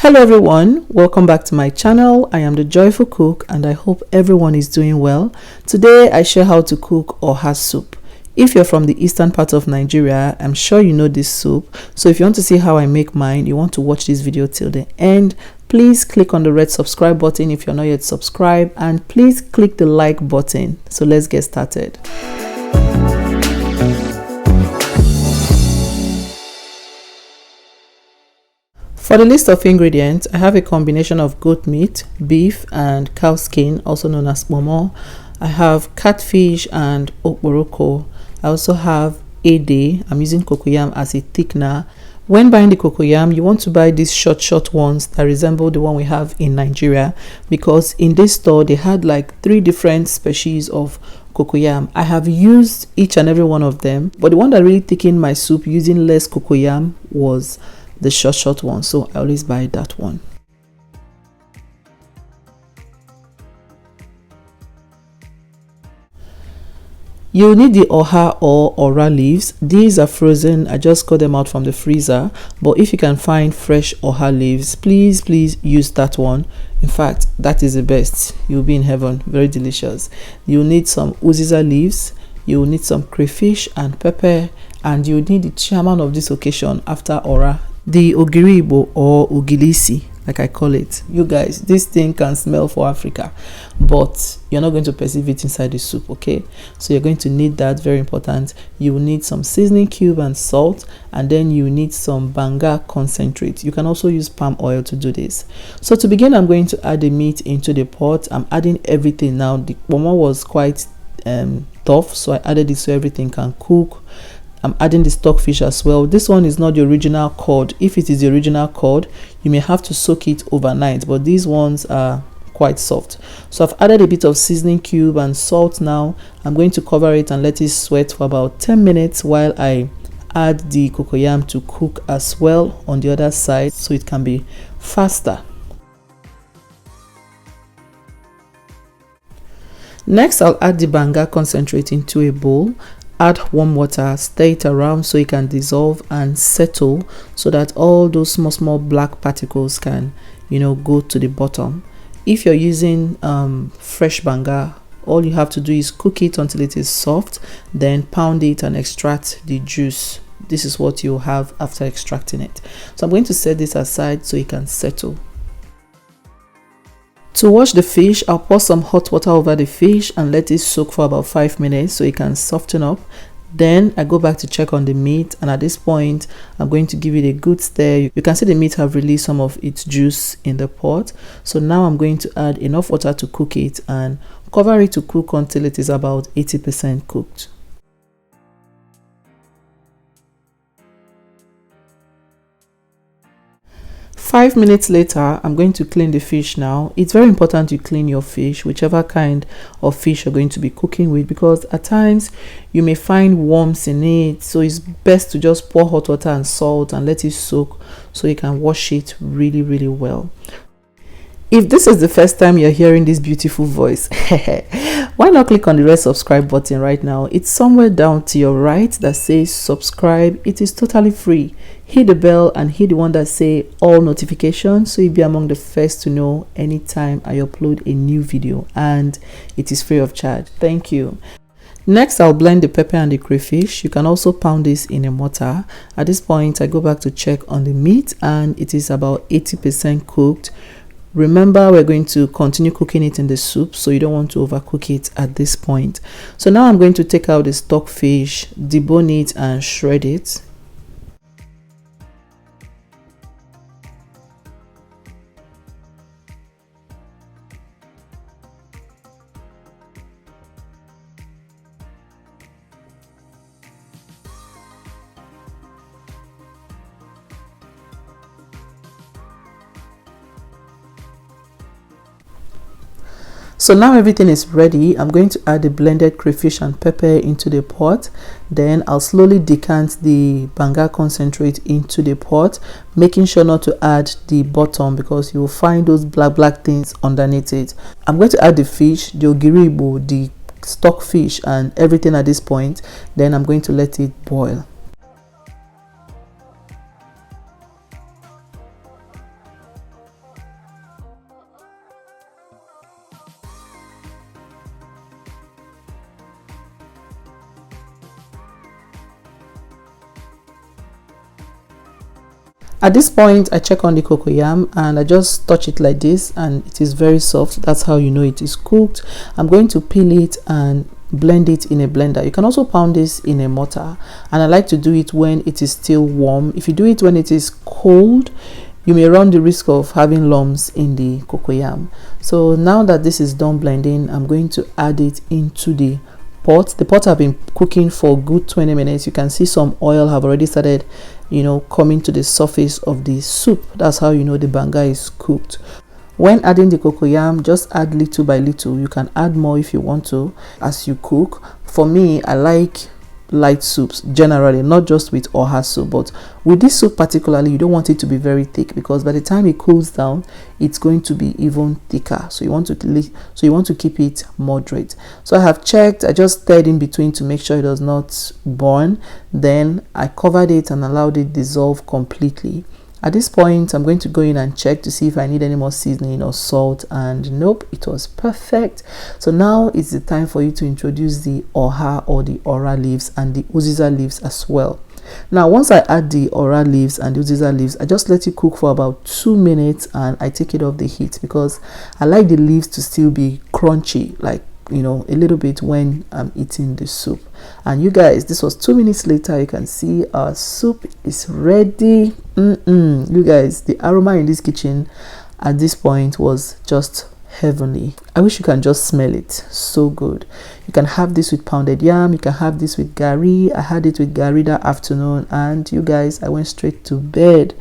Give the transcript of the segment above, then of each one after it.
Hello everyone, welcome back to my channel. I am the Joyful Cook and I hope everyone is doing well. Today I share how to cook Oha soup. If you're from the eastern part of Nigeria, I'm sure you know this soup. So if you want to see how I make mine, you want to watch this video till the end, please click on the red subscribe button if you're not yet subscribed, and please click the like button. So let's get started. For the list of ingredients, I have a combination of goat meat, beef, and cow skin, also known as momo. I have catfish and okporoko. I also have ede. I'm using cocoyam as a thickener. When buying the cocoyam, you want to buy these short ones that resemble the one we have in Nigeria, because in this store they had like 3 different species of cocoyam. I have used each and every one of them, but the one that really thickened my soup using less cocoyam was the short one, so I always buy that one. You'll need the oha or ora leaves. These are frozen. I just got them out from the freezer, but if you can find fresh oha leaves, please use that one. In fact, that is the best. You'll be in heaven. Very delicious. You'll need some Uziza leaves. You'll need some crayfish and pepper, and you'll need the chairman of this occasion after ora, the Ogiri or Ogilisi, like I call it. You guys, this thing can smell for Africa, but you're not going to perceive it inside the soup, okay? So you're going to need that, very important. You will need some seasoning cube and salt, and then you need some banga concentrate. You can also use palm oil to do this. So to begin, I'm going to add the meat into the pot. I'm adding everything now. The momo was quite tough, so I added it so everything can cook. I'm adding the stockfish as well. This one is not the original cod. If it is the original cod, you may have to soak it overnight, but these ones are quite soft. So I've added a bit of seasoning cube and salt. Now I'm going to cover it and let it sweat for about 10 minutes while I add the cocoyam to cook as well on the other side, so it can be faster. Next, I'll add the banga concentrate into a bowl. Add warm water, stir it around so it can dissolve and settle, so that all those small black particles can, go to the bottom. If you're using fresh banga, all you have to do is cook it until it is soft, then pound it and extract the juice. This is what you'll have after extracting it. So I'm going to set this aside so it can settle. To wash the fish, I'll pour some hot water over the fish and let it soak for about 5 minutes so it can soften up. Then I go back to check on the meat, and at this point I'm going to give it a good stir. You can see the meat have released some of its juice in the pot. So now I'm going to add enough water to cook it and cover it to cook until it is about 80% cooked. Five minutes later, I'm going to clean the fish now. It's very important you clean your fish, whichever kind of fish you're going to be cooking with, because at times you may find worms in it. So it's best to just pour hot water and salt and let it soak so you can wash it really well. If this is the first time you're hearing this beautiful voice, why not click on the red subscribe button right now? It's somewhere down to your right that says subscribe. It is totally free. Hit the bell and hit the one that say all notifications, so you'll be among the first to know anytime I upload a new video, and it is free of charge. Thank you. Next, I'll blend the pepper and the crayfish. You can also pound this in a mortar. At this point, I go back to check on the meat, and it is about 80% cooked. Remember, we're going to continue cooking it in the soup, so you don't want to overcook it at this point. So now I'm going to take out the stockfish, debone it and shred it. So now everything is ready. I'm going to add the blended crayfish and pepper into the pot. Then I'll slowly decant the banga concentrate into the pot, making sure not to add the bottom because you will find those black things underneath it. I'm going to add the fish, the ogiri, the stockfish and everything at this point. Then I'm going to let it boil. At this point, I check on the cocoyam and I just touch it like this, and it is very soft. That's how you know it is cooked. I'm going to peel it and blend it in a blender. You can also pound this in a mortar, and I like to do it when it is still warm. If you do it when it is cold, you may run the risk of having lumps in the cocoyam. So now that this is done blending, I'm going to add it into the pot. The pot have been cooking for a good 20 minutes. You can see some oil have already started, coming to the surface of the soup. That's how you know the banga is cooked. When adding the cocoyam, just add little by little. You can add more if you want to as you cook. For me, I like light soups generally, not just with Oha soup, but with this soup particularly, you don't want it to be very thick, because by the time it cools down, it's going to be even thicker. So you want to keep it moderate. So I have checked. I just stirred in between to make sure it does not burn. Then I covered it and allowed it dissolve completely. At this point, I'm going to go in and check to see if I need any more seasoning or salt, and nope, it was perfect. So now it's the time for you to introduce the Oha or the Ora leaves and the Uziza leaves as well. Now, once I add the Ora leaves and the Uziza leaves, I just let it cook for about 2 minutes and I take it off the heat, because I like the leaves to still be crunchy, like a little bit when I'm eating the soup. And you guys, this was 2 minutes later. You can see our soup is ready. You guys, the aroma in this kitchen at this point was just heavenly. I wish you can just smell it. So good. You can have this with pounded yam, you can have this with gari. I had it with gari that afternoon, and you guys, I went straight to bed.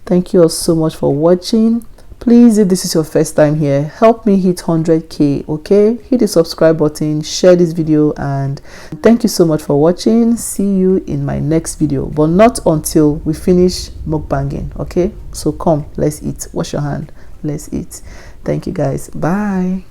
Thank you all so much for watching. Please, if this is your first time here, help me hit 100k, okay? Hit the subscribe button, share this video, and thank you so much for watching. See you in my next video, but not until we finish mukbanging, okay? So come, let's eat. Wash your hand, let's eat. Thank you guys. Bye.